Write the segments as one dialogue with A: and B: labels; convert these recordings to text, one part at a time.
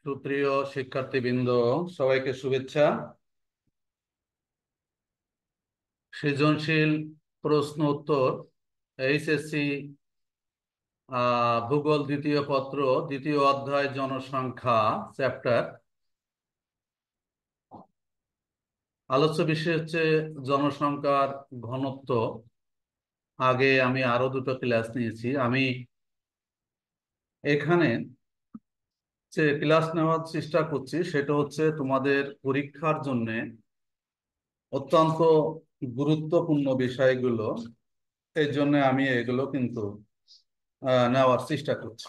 A: সুপ্রিয় শিক্ষার্থীবৃন্দ, সবাইকে শুভেচ্ছা। সৃজনশীল প্রশ্ন উত্তর এইচএসসি ভূগোল দ্বিতীয় পত্র, দ্বিতীয় অধ্যায় জনসংখ্যা চ্যাপ্টার। আলোচ্য বিষয় হচ্ছে জনসংখ্যার ঘনত্ব। আগে আমি আরো দুটো ক্লাস নিয়েছি। আমি এখানে যে ক্লাস নেওয়ার চেষ্টা করছি সেটা হচ্ছে তোমাদের পরীক্ষার জন্য অত্যন্ত গুরুত্বপূর্ণ বিষয়গুলো। এই জন্য আমি এগুলো কিন্তু নেওয়ার চেষ্টা করছি।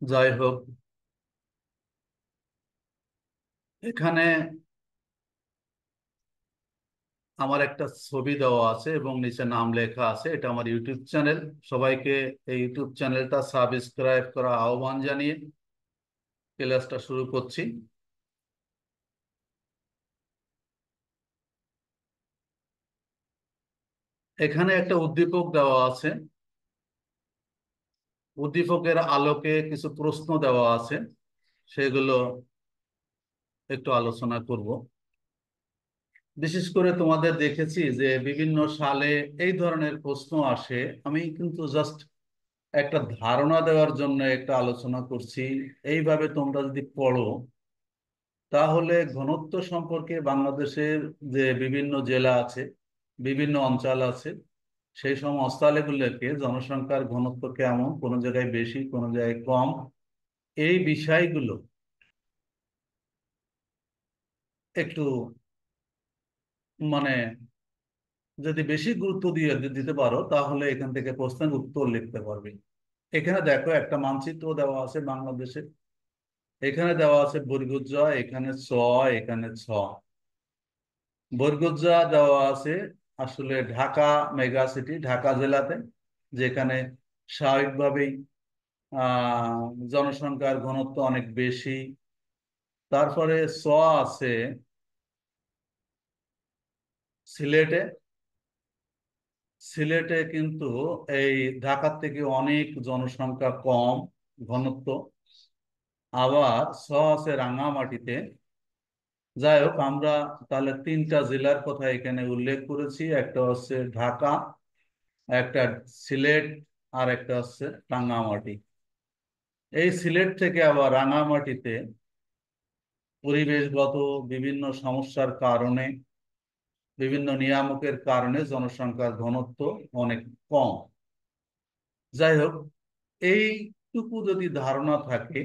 A: যাই হোক, এখানে আমার একটা ছবি দেওয়া আছে এবং নিচে নাম লেখা আছে। এটা আমার ইউটিউব চ্যানেল। সবাইকে এই ইউটিউব চ্যানেলটা সাবস্ক্রাইব করা আহ্বান জানিয়ে ক্লাসটা শুরু করছি। এখানে একটা উদ্দীপক দেওয়া আছে। উদ্দীপকের আলোকে কিছু প্রশ্ন দেওয়া আছে, সেগুলো একটু আলোচনা করব। বিশেষ করে তোমাদের দেখেছি যে বিভিন্ন সালে এই ধরনের প্রশ্ন আসে। আমি কিন্তু জাস্ট একটা ধারণা দেওয়ার জন্য একটা আলোচনা করছি। এইভাবে তোমরা যদি পড়ো তাহলে ঘনত্ব সম্পর্কে বাংলাদেশের যে বিভিন্ন জেলা আছে, বিভিন্ন অঞ্চল আছে, সেই সব অঞ্চলগুলোকে জনসংখ্যার ঘনত্ব কেমন, কোনো জায়গায় বেশি কোনো জায়গায় কম, এই বিষয়গুলো একটু মানে যদি বেশি গুরুত্ব দিয়ে দিতে পারো তাহলে এখান থেকে প্রশ্নের উত্তর লিখতে পারবে। এখানে দেখো একটা মানচিত্র দেওয়া আছে বাংলাদেশের। এখানে দেওয়া আছে বর্গোজ্জা, এখানে এখানে বরগুজা দেওয়া আছে আসলে ঢাকা মেগা সিটি, ঢাকা জেলাতে, যেখানে স্বাভাবিকভাবেই আহ জনসংখ্যার ঘনত্ব অনেক বেশি। তারপরে আছে সিলেটে। সিলেটে কিন্তু এই ঢাকার থেকে অনেক জনসংখ্যা কম, ঘনত্ব। আবার আছে রাঙামাটিতে। যাই হোক, আমরা তাহলে তিনটা জেলার কথা এখানে উল্লেখ করেছি। একটা হচ্ছে ঢাকা, একটা সিলেট, আর একটা হচ্ছে রাঙ্গামাটি। এই সিলেট থেকে আবার রাঙ্গামাটিতে পরিবেশগত বিভিন্ন সমস্যার কারণে, বিভিন্ন নিয়ামকের কারণে জনসংখ্যার ঘনত্ব অনেক কম। যাই হোক, এইটুকু যদি ধারণা থাকে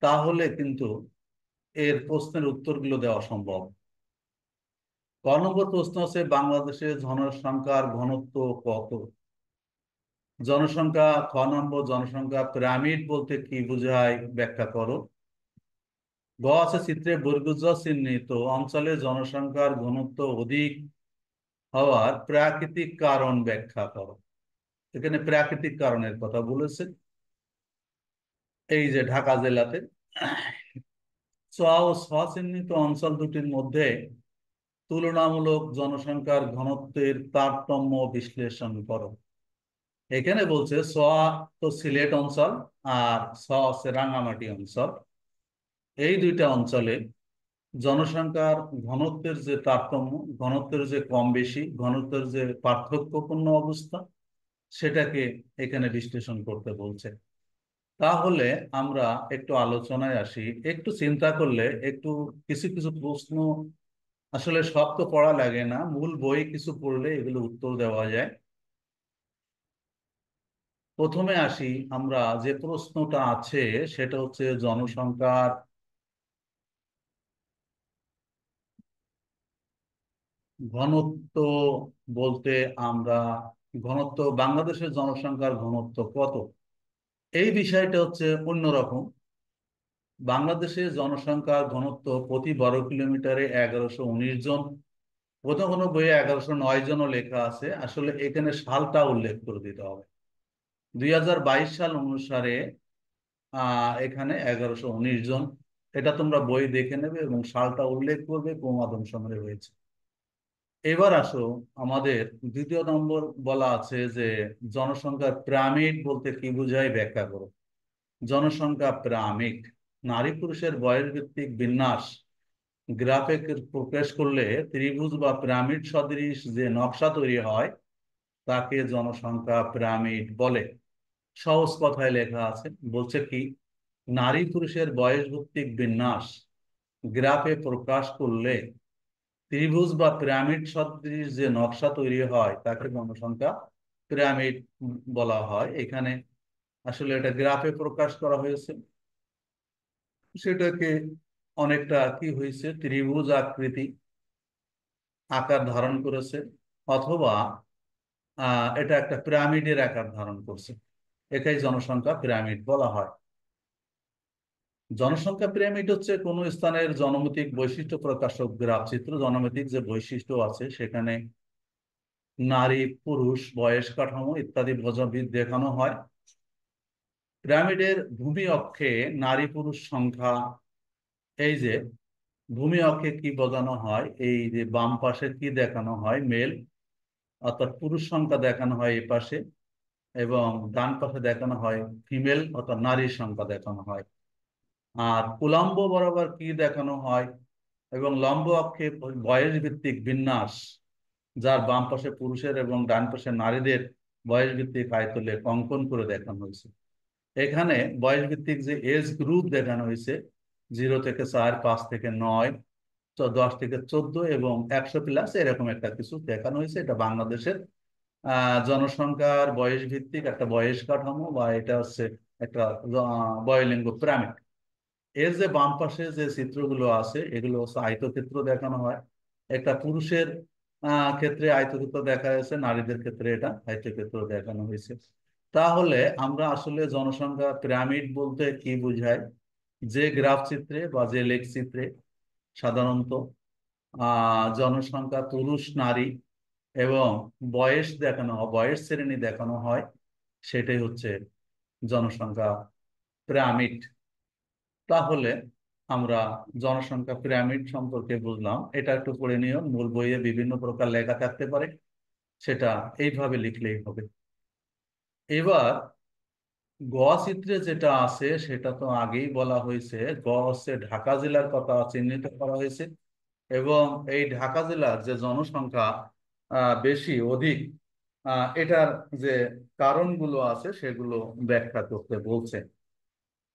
A: তাহলে কিন্তু এর প্রশ্নের উত্তরগুলো দেওয়া সম্ভব। ক নম্বর প্রশ্ন হচ্ছে বাংলাদেশের জনসংখ্যার ঘনত্ব কত? জনসংখ্যা, খ নম্বর, জনসংখ্যা পিরামিড বলতে কি বোঝায় ব্যাখ্যা করো। গ আছে চিত্রে বর্গজ চিহ্নিত অঞ্চলে জনসংখ্যার ঘনত্ব অধিক হওয়ার প্রাকৃতিক কারণ ব্যাখ্যা করো। এখানে প্রাকৃতিক কারণের কথা বলেছে, এই যে ঢাকা জেলাতে। চ ও ছ চিহ্নিত অঞ্চল দুটির মধ্যে তুলনামূলক জনসংখ্যার ঘনত্বের তারতম্য বিশ্লেষণ করো। এখানে বলছে ছ তো সিলেট অঞ্চল, আর হচ্ছে রাঙ্গামাটি অঞ্চল। এই দুইটা অঞ্চলে জনসংখ্যার ঘনত্বের যে তারতম্য, ঘনত্বের যে কম বেশি, ঘনত্বের যে পার্থক্যপূর্ণ অবস্থা, সেটাকে এখানে বিশ্লেষণ করতে বলছে। তাহলে আমরা একটু আলোচনায় আসি। একটু চিন্তা করলে একটু কিছু কিছু প্রশ্ন, আসলে সব তো পড়া লাগে না, মূল বই কিছু পড়লে এগুলো উত্তর দেওয়া যায়। প্রথমে আসি, আমরা যে প্রশ্নটা আছে সেটা হচ্ছে জনসংখ্যার ঘনত্ব বলতে আমরা, ঘনত্ব বাংলাদেশের জনসংখ্যার ঘনত্ব কত, এই বিষয়টা হচ্ছে অন্যরকম। বাংলাদেশের জনসংখ্যার ঘনত্ব প্রতি বর্গ কিলোমিটারে 1119 জন। কোথাও কোনো বইয়ে 1109 জনও লেখা আছে। আসলে এখানে সালটা উল্লেখ করে দিতে হবে। 2022 সাল অনুসারে এখানে 1119 জন। এটা তোমরা বই দেখে নেবে এবং সালটা উল্লেখ করবে কোন আদমশুমারি হয়েছে। এবার আসো, আমাদের দ্বিতীয় নম্বর বলা আছে যে জনসংখ্যার পিরামিড বলতে কি বোঝায় ব্যাখ্যা করো। জনসংখ্যা পিরামিড নারী পুরুষের বয়স ভিত্তিক বিন্যাস গ্রাফে প্রকাশ করলে ত্রিভুজ বা পিরামিড সদৃশ যে নকশা তৈরি হয় তাকে জনসংখ্যা পিরামিড বলে। সহজ কথায় লেখা আছে, বলছে কি, নারী পুরুষের বয়স ভিত্তিক বিন্যাস গ্রাফে প্রকাশ করলে ত্রিভুজ বা পিরামিড সদৃশ যে নকশা তৈরি হয় তাকে জনসংখ্যা পিরামিড বলা হয়। এখানে আসলে এটা গ্রাফে প্রকাশ করা হয়েছে, সেটাকে অনেকটা কি হয়েছে, ত্রিভুজ আকৃতি আকার ধারণ করেছে, অথবা এটা একটা পিরামিডের আকার ধারণ করছে। এটাই জনসংখ্যা পিরামিড বলা হয়। জনসংখ্যা পিরামিড হচ্ছে কোন স্থানের জনমিতিক বৈশিষ্ট্য প্রকাশক গ্রাফ চিত্র। জনমিতিক যে বৈশিষ্ট্য আছে সেখানে নারী পুরুষ বয়স কাঠামো ইত্যাদি দেখানো হয়। পিরামিডের ভূমি অক্ষে নারী পুরুষ সংখ্যা, এই যে ভূমি অক্ষে কি বোঝানো হয়, এই যে বাম পাশে কি দেখানো হয়, মেল অর্থাৎ পুরুষ সংখ্যা দেখানো হয় এই পাশে, এবং ডান পাশে দেখানো হয় ফিমেল অর্থাৎ নারীর সংখ্যা দেখানো হয়। আর উলম্ব বরাবর কি দেখানো হয়, এবং লম্ব অক্ষে বয়স ভিত্তিক বিন্যাস, যার বাম পাশে পুরুষের এবং ডান পাশে নারীদের বয়স ভিত্তিক আয়তলেখ অঙ্কন করে দেখানো হয়েছে। এখানে বয়স ভিত্তিক যে এজ গ্রুপ দেখানো হয়েছে, 0 থেকে 4, 5 থেকে 9, 10 থেকে 14 এবং 100+ এরকম একটা কিছু দেখানো হয়েছে। এটা বাংলাদেশের জনসংখ্যার বয়স ভিত্তিক একটা বয়স কাঠামো, বা এটা হচ্ছে একটা বয়লিঙ্গ পিরামিড। এর যে বাম পাশে যে চিত্রগুলো আছে এগুলো হচ্ছে আয়তক্ষেত্র দেখানো হয়। একটা পুরুষের ক্ষেত্রে আয়তক্ষেত্র দেখা যাচ্ছে, নারীদের ক্ষেত্রে এটা আয়তক্ষেত্র দেখানো হয়েছে। তাহলে আমরা আসলে জনসংখ্যা পিরামিড বলতে কি বোঝায়, যে গ্রাফ চিত্রে বা যে লেখ চিত্রে সাধারণত জনসংখ্যা পুরুষ নারী এবং বয়স দেখানো হয়, বয়স শ্রেণী দেখানো হয়, সেটাই হচ্ছে জনসংখ্যা পিরামিড। তাহলে আমরা জনসংখ্যা পিরামিড সম্পর্কে বুঝলাম। এটা একটু পড়ে নিও, মূল বইয়ে বিভিন্ন প্রকার লেখা থাকতে পারে, সেটা এইভাবে লিখলেই হবে। এবার গ চিত্রে যেটা আছে সেটা তো আগেই বলা হয়েছে। গ হচ্ছে ঢাকা জেলার কথা চিহ্নিত করা হয়েছে, এবং এই ঢাকা জেলার যে জনসংখ্যা বেশি অধিক, এটার যে কারণগুলো আছে সেগুলো ব্যাখ্যা করতে বলছে।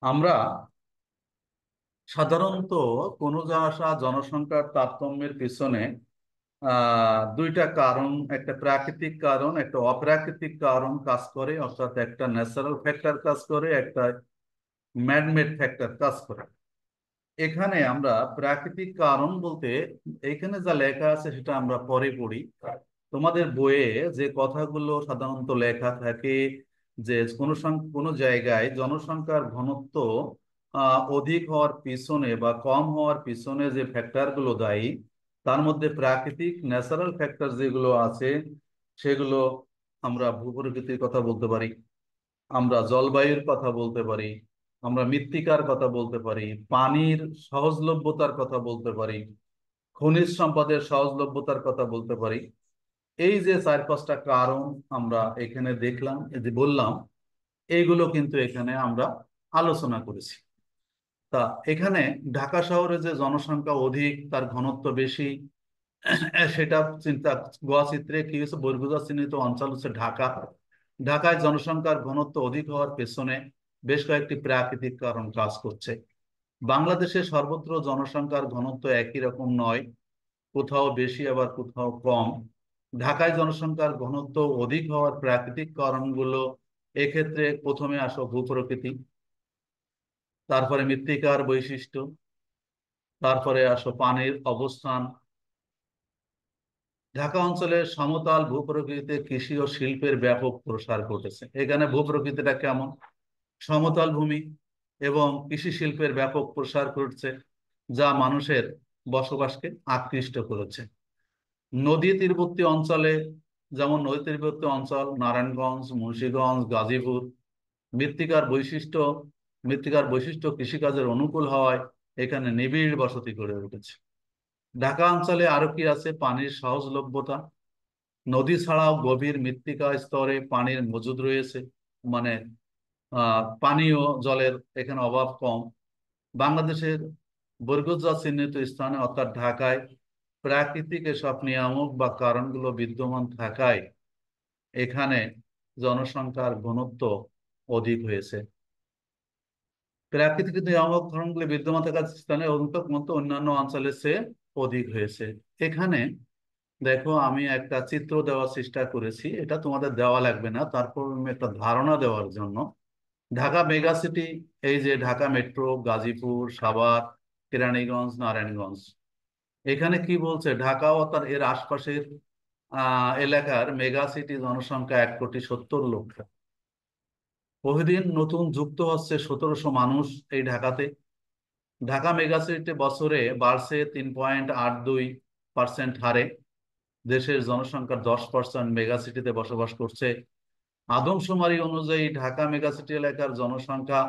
A: আমরা সাধারণত কোনো জনসংখ্যার তারতম্যের পিছনে দুইটা কারণ, একটা প্রাকৃতিক কারণ একটা অপ্রাকৃতিক কারণ কাজ করে, অর্থাৎ একটা ন্যাচারাল ফ্যাক্টর কাজ করে, একটা ম্যানমেড ফ্যাক্টর কাজ করে। এখানে আমরা প্রাকৃতিক কারণ বলতে এখানে যা লেখা আছে সেটা আমরা পরে পড়ি। তোমাদের বইয়ে যে কথাগুলো সাধারণত লেখা থাকে, যে কোনো জায়গায় জনসংখ্যার ঘনত্ব অধিক হওয়ার পিছনে বা কম হওয়ার পিছনে যে ফ্যাক্টর গুলো দায়ী, তার মধ্যে প্রাকৃতিক ন্যাচারাল ফ্যাক্টর যেগুলো আছে সেগুলো আমরা ভূপ্রকৃতির কথা বলতে পারি, আমরা জলবায়ুর কথা বলতে পারি, আমরা মৃত্তিকার কথা বলতে পারি, পানির সহজলভ্যতার কথা বলতে পারি, খনিজ সম্পদের সহজলভ্যতার কথা বলতে পারি। এই যে 4-5টা কারণ আমরা এখানে দেখলাম, এই যে বললাম, এইগুলো কিন্তু এখানে আমরা আলোচনা করেছি। তা এখানে ঢাকা শহরে যে জনসংখ্যা অধিক, তার ঘনত্ব বেশি, সেটা চিন্তা, গোয়া চিত্রে কি হচ্ছে, বহির্ভূত চিহ্নিত অঞ্চল হচ্ছে ঢাকা। ঢাকায় জনসংখ্যার ঘনত্ব অধিক হওয়ার পেছনে বেশ কয়েকটি প্রাকৃতিক কারণ কাজ করছে। বাংলাদেশে সর্বত্র জনসংখ্যার ঘনত্ব একই রকম নয়, কোথাও বেশি আবার কোথাও কম। ঢাকায় জনসংখ্যার ঘনত্ব অধিক হওয়ার প্রাকৃতিক কারণগুলো, এক্ষেত্রে প্রথমে আসো ভূপ্রকৃতি, তারপরে মৃত্তিকার বৈশিষ্ট্য, তারপরে আসো পানির অবস্থান। ঢাকা অঞ্চলের সমতল ভূপ্রকৃতিতে কৃষি ও শিল্পের ব্যাপক প্রসার ঘটেছে। এখানে ভূপ্রকৃতিটা কেমন, সমতল ভূমি, এবং কৃষি শিল্পের ব্যাপক প্রসার ঘটছে, যা মানুষের বসবাসকে আকৃষ্ট করেছে। নদী তীরবর্তী অঞ্চলে, যেমন নদী তীরবর্তী অঞ্চল নারায়ণগঞ্জ, মুন্সিগঞ্জ, গাজীপুর, মৃত্তিকার বৈশিষ্ট্য মৃত্তিকার বৈশিষ্ট্য কৃষিকাজের অনুকূল হওয়ায় এখানে নিবিড় বসতি গড়ে উঠেছে। ঢাকা অঞ্চলে আরো কি আছে? পানির সহজলভ্যতা, নদী ছাড়াও গভীর মৃত্তিকা স্তরে পানির মজুদ রয়েছে, মানে পানীয় জলের এখানে অভাব কম। বাংলাদেশের বর্গোজ্জা চিহ্নিত স্থানে অর্থাৎ ঢাকায় প্রাকৃতিক এসব নিয়ামক বা কারণগুলো বিদ্যমান থাকায় এখানে জনসংখ্যার ঘনত্ব অধিক হয়েছে। প্রাকৃতিক নিয়ামক ধরনগুলি বিদ্যমান থাকার স্থানে অন্তত মতো অন্যান্য অঞ্চলের চেয়ে অধিক হয়েছে। এখানে দেখো, আমি একটা চিত্র দেওয়ার চেষ্টা করেছি, এটা তোমাদের দেওয়া লাগবে না, তারপর আমি একটা ধারণা দেওয়ার জন্য। ঢাকা মেগা সিটি, এই যে ঢাকা মেট্রো, গাজীপুর, সাভার, কেরানীগঞ্জ, নারায়ণগঞ্জ, এখানে কি বলছে? ঢাকা ও তার এর আশপাশের এলাকার মেগা সিটি জনসংখ্যা 1,70,00,000। প্রতিদিন নতুন যুক্ত হচ্ছে 1,700 মানুষ এই ঢাকাতে। ঢাকা মেগা সিটিতে বছরে বাড়ছে 3.82% হারে। দেশের জনসংখ্যার 10% মেগা সিটিতে বসবাস করছে। আদমশুমারি অনুযায়ী ঢাকা মেগাসিটি এলাকার জনসংখ্যা,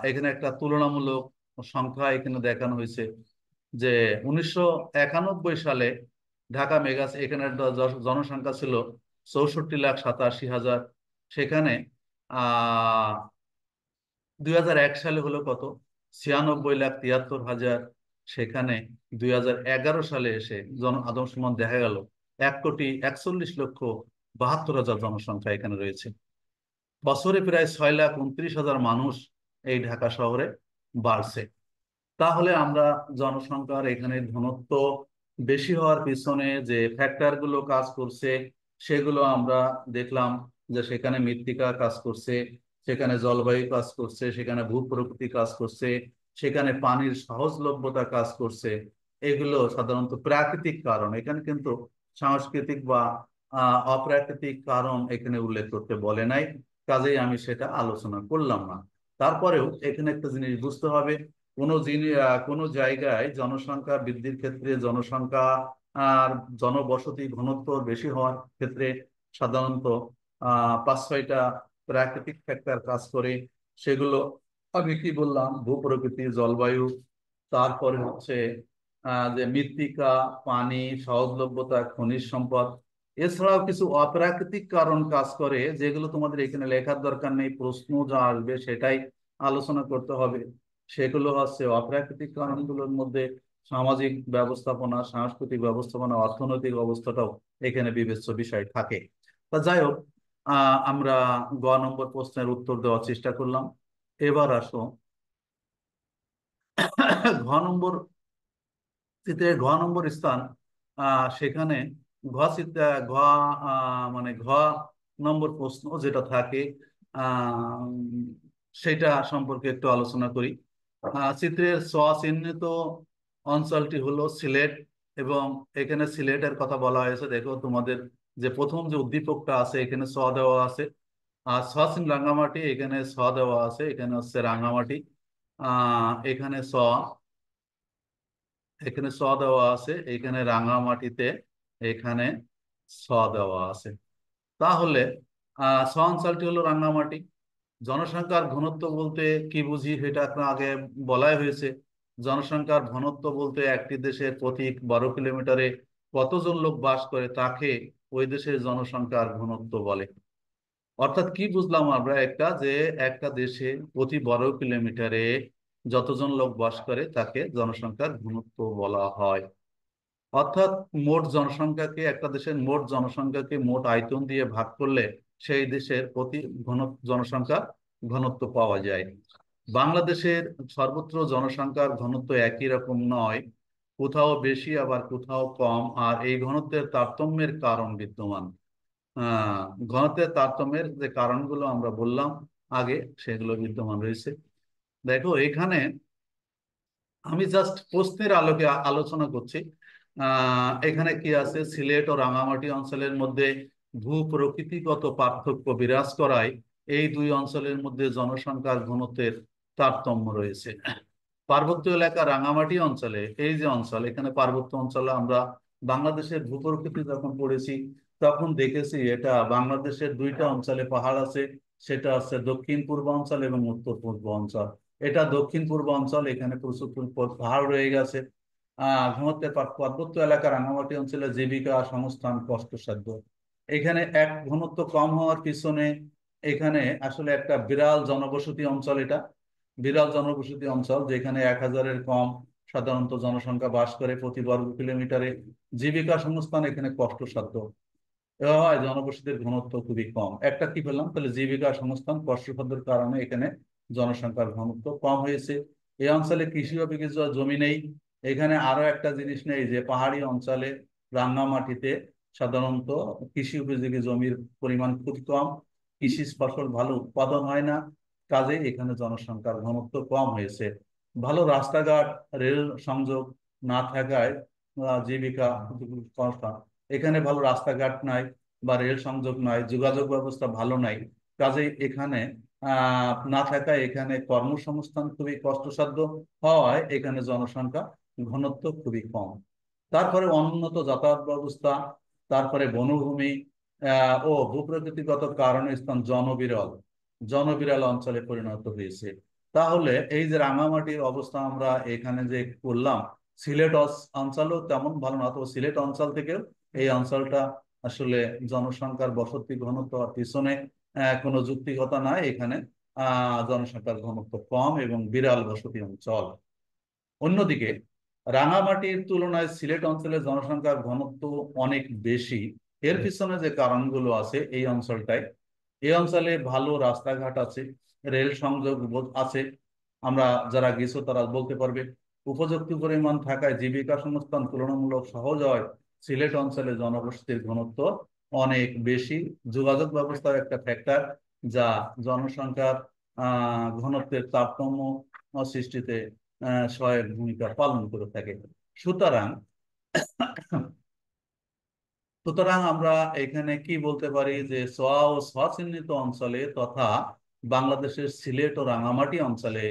A: এখানে একটা তুলনামূলক সংখ্যা এখানে দেখানো হয়েছে যে 1991 সালে ঢাকা মেগা এখানে জনসংখ্যা ছিল 64,87,000। সেখানে 2001 সালে হলো কত? 96,73,000। সেখানে 2011 সালে এসে আদমশুমারি দেখা গেল 1,41,42,000 জনসংখ্যা এখানে রয়েছে। বছরে প্রায় 6,29,000 মানুষ এই ঢাকা শহরে বাড়ছে। তাহলে আমরা জনসংখ্যার এখানে ঘনত্ব বেশি হওয়ার পিছনে যে ফ্যাক্টর গুলো কাজ করছে সেগুলো আমরা দেখলাম, যে সেখানে মৃত্তিকা কাজ করছে, সেখানে জলবায়ু কাজ করছে, সেখানে ভূপ্রকৃতি কাজ করছে, সেখানে পানির সহজলভ্যতা কাজ করছে। এগুলো সাধারণত প্রাকৃতিক কারণ, এখানে কিন্তু সাংস্কৃতিক বা অপ্রাকৃতিক কারণ এখানে উল্লেখ করতে বলে নাই, কাজেই আমি সেটা আলোচনা করলাম না। তারপরেও এখানে একটা জিনিস বুঝতে হবে, কোনো জায়গায় জনসংখ্যা বৃদ্ধির ক্ষেত্রে, জনসংখ্যা আর জনবসতি ঘনত্ব বেশি হওয়ার ক্ষেত্রে সাধারণত 5-6টা প্রাকৃতিক ফ্যাক্টর কাজ করে। সেগুলো আমি কি বললাম? ভূপ্রকৃতি, জলবায়ু, তারপরে হচ্ছে যে মৃত্তিকা, পানি, সহজলভ্যতা, খনিজ সম্পদ। এছাড়াও কিছু অপ্রাকৃতিক কারণ কাজ করে, যেগুলো তোমাদের এখানে লেখার দরকার নেই, প্রশ্ন যা আসবে সেটাই আলোচনা করতে হবে। সেগুলো হচ্ছে অপ্রাকৃতিক কারণগুলোর মধ্যে সামাজিক ব্যবস্থাপনা, সাংস্কৃতিক ব্যবস্থাপনা, অর্থনৈতিক অবস্থাটাও এখানে বিবেচ্য বিষয় থাকে। তা যাই হোক, আমরা গ নম্বর প্রশ্নের উত্তর দেওয়ার চেষ্টা করলাম। এবার আসো ঘ নম্বর চিত্রের ঘ নম্বর স্থান। সেখানে চিত্রে মানে ঘ নম্বর প্রশ্ন যেটা থাকে, আহ সেটা সম্পর্কে একটু আলোচনা করি। চিত্রের চিহ্নিত অঞ্চলটি হলো সিলেট, এবং এখানে সিলেটের কথা বলা হয়েছে। দেখো, তোমাদের যে প্রথম যে উদ্দীপকটা আছে এখানে দেওয়া আছে, আর চিহ্ন রাঙ্গামাটি, এখানে দেওয়া আছে, এখানে হচ্ছে রাঙ্গামাটি। এখানে এখানে দেওয়া আছে, এখানে রাঙামাটিতে এখানে দেওয়া আছে। তাহলে অঞ্চলটি হলো রাঙামাটি। জনসংখ্যার ঘনত্ব বলতে কি বুঝি সেটা আপনার আগে বলাই হয়েছে। জনসংখ্যার ঘনত্ব বলতে একটি দেশের প্রতি 12 কিলোমিটারে কতজন লোক বাস করে তাকে ওই দেশের জনসংখ্যার ঘনত্ব বলে। অর্থাৎ কি বুঝলাম আমরা? একটা দেশে প্রতি 12 কিলোমিটারে যতজন লোক বাস করে তাকে জনসংখ্যার ঘনত্ব বলা হয়। অর্থাৎ মোট জনসংখ্যাকে, একটা দেশের মোট জনসংখ্যাকে মোট আয়তন দিয়ে ভাগ করলে সেই দেশের প্রতি জনসংখ্যা ঘনত্ব পাওয়া যায়। বাংলাদেশের সর্বত্র জনসংখ্যার ঘনত্ব একই রকম নয়, কোথাও বেশি আবার কোথাও কম, আর এই ঘনত্বের তারতম্যের কারণ বিদ্যমান। আহ ঘনত্বের তারতম্যের যে কারণগুলো আমরা বললাম আগে, সেগুলো বিদ্যমান রয়েছে। দেখো, এখানে আমি জাস্ট প্রশ্নের আলোকে আলোচনা করছি। এখানে কি আছে? সিলেট ও রাঙামাটি অঞ্চলের মধ্যে ভূ-প্রকৃতিগত পার্থক্য বিরাজ করায় এই দুই অঞ্চলের মধ্যে জনসংখ্যার ঘনত্বের তারতম্য রয়েছে। পার্বত্য এলাকা রাঙামাটি অঞ্চলে, এই যে অঞ্চল, এখানে পার্বত্য অঞ্চলে আমরা বাংলাদেশের ভূপ্রকৃতি যখন পড়েছি তখন দেখেছি এটা বাংলাদেশের দুইটা অঞ্চলে পাহাড় আছে। সেটা হচ্ছে দক্ষিণ পূর্ব অঞ্চল এবং উত্তর পূর্ব অঞ্চল। এটা দক্ষিণ পূর্ব অঞ্চল, এখানে প্রচুর পাহাড় রয়ে গেছে। ঘনত্বের পার্বত্য এলাকা রাঙামাটি অঞ্চলে জীবিকা সংস্থান কষ্টসাধ্য। এখানে এক ঘনত্ব কম হওয়ার পিছনে এখানে আসলে একটা বিরাল জনবসতি অঞ্চল, এটা বিরাল জনবসতি অঞ্চল যেখানে 1000-এর কম সাধারণত জনসংখ্যা বাস করে প্রতি বর্গ কিলোমিটারে। জীবিকা সংস্থান এখানে কষ্টসাধ্য হয়, জনবসতির ঘনত্ব খুবই কম। একটা কি বললাম তাহলে, জীবিকা সংস্থান কষ্টসাধ্যের কারণে এখানে জনসংখ্যার ঘনত্ব কম হয়েছে। এই অঞ্চলে কৃষি উপযোগী জমি নেই। এখানে আরো একটা জিনিস নেই যে পাহাড়ি অঞ্চলে রাঙ্গামাটিতে সাধারণত কৃষি উপযোগী জমির পরিমাণ খুব কম, কৃষি ফসল ভালো উৎপাদন হয় না, কাজেই এখানে জনসংখ্যার ঘনত্ব কম হয়েছে। ভালো রাস্তাঘাট, রেল সংযোগ না থাকায় জীবিকা সংস্থান, এখানে ভালো রাস্তাঘাট নাই বা রেল সংযোগ নাই, যোগাযোগ ব্যবস্থা ভালো নাই, কাজেই এখানে না থাকায় এখানে কর্মসংস্থান খুবই কষ্টসাধ্য হওয়ায় এখানে জনসংখ্যা ঘনত্ব খুবই কম। তারপরে অনুন্নত যাতায়াত ব্যবস্থা, তারপরে বনভূমি ও ভূপ্রকৃতিগত কারণে স্থান জনবিরল, জনবিরল অঞ্চলে পরিণত হয়েছে। তাহলে এই যে রাঙামাটির অবস্থা আমরা এখানে যে করলাম, সিলেট অঞ্চলও তেমন ভালো না, তো সিলেট অঞ্চল থেকেও এই অঞ্চলটা আসলে জনসংখ্যার বসতি ঘনত্ব আর পিছনে কোনো যুক্তিকতা নাই। এখানে জনসংখ্যার ঘনত্ব কম এবং বিরল বসতি অঞ্চল। অন্যদিকে রাঙামাটির তুলনায় সিলেট অঞ্চলের জনসংখ্যার ঘনত্ব অনেক বেশি। এর পিছনে যে কারণগুলো আছে, এই অঞ্চলটায়, এই অঞ্চলে ভালো রাস্তাঘাট আছে, রেল সংযোগ আছে, আমরা যারা গেছো তারা বলতে পারবে। উপযুক্ত পরিমাণ থাকায় জীবিকা সংস্থান তুলনামূলক সহজ হয়। সিলেট অঞ্চলে জনবসতির ঘনত্ব অনেক বেশি। যোগাযোগ ব্যবস্থার একটা ফ্যাক্টর যা জনসংখ্যার ঘনত্বের তারতম্য সৃষ্টিতে সহায়ক ভূমিকা পালন করে থাকে। সুতরাং সুতরাং আমরা এখানে কি বলতে পারি যে সোয়া ও সোয়া চিহ্নিত অঞ্চলে তথা বাংলাদেশের সিলেট ও রাঙামাটি অঞ্চলে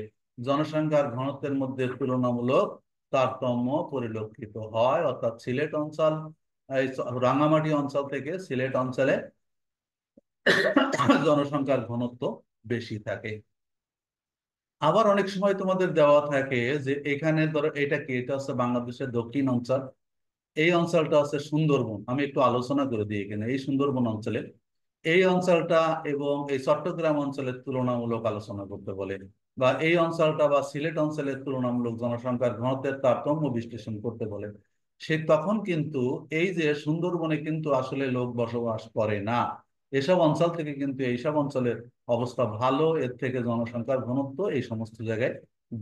A: জনসংখ্যার ঘনত্বের মধ্যে তুলনামূলক তারতম্য পরিলক্ষিত হয়। অর্থাৎ সিলেট অঞ্চল, এই রাঙামাটি অঞ্চল থেকে সিলেট অঞ্চলে জনসংখ্যার ঘনত্ব বেশি থাকে। আবার অনেক সময় তোমাদের দেওয়া থাকে যে এখানে ধরো এটা কি, এটা হচ্ছে বাংলাদেশের দক্ষিণ অঞ্চল, এই অঞ্চলটা হচ্ছে সুন্দরবন। আমি একটু আলোচনা করে দিই এখানে এই সুন্দরবন অঞ্চলে এই অঞ্চলটা এবং এই চট্টগ্রাম অঞ্চলের তুলনামূলক আলোচনা করতে বলে, বা এই অঞ্চলটা বা সিলেট অঞ্চলের তুলনামূলক জনসংখ্যার ঘনত্বের তারতম্য বিশ্লেষণ করতে বলে। সে তখন কিন্তু এই যে সুন্দরবনে কিন্তু আসলে লোক বসবাস করে না, এসব অঞ্চল থেকে কিন্তু এইসব অঞ্চলের অবস্থা ভালো, এর থেকে জনসংখ্যার ঘনত্ব এই সমস্ত জায়গায়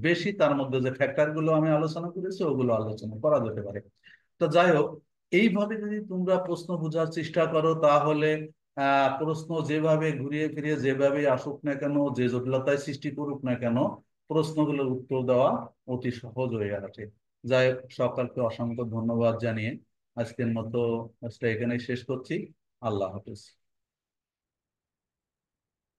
A: বেশি। তার মধ্যে যে ফ্যাক্টর গুলো আমি আলোচনা করেছি ওগুলো আলোচনা করা যেতে পারে। তো যাই হোক, এইভাবে যদি তোমরা প্রশ্ন বোঝার চেষ্টা করো তাহলে প্রশ্ন যেভাবে ঘুরিয়ে ফিরিয়ে যেভাবে আসুক না কেন, যে জটিলতায় সৃষ্টি করুক না কেন, প্রশ্নগুলোর উত্তর দেওয়া অতি সহজ হয়ে আসে। যাই হোক, সকলকে অসংখ্য ধন্যবাদ জানিয়ে আজকের মতো এখানেই শেষ করছি। আল্লাহ হাফিজ।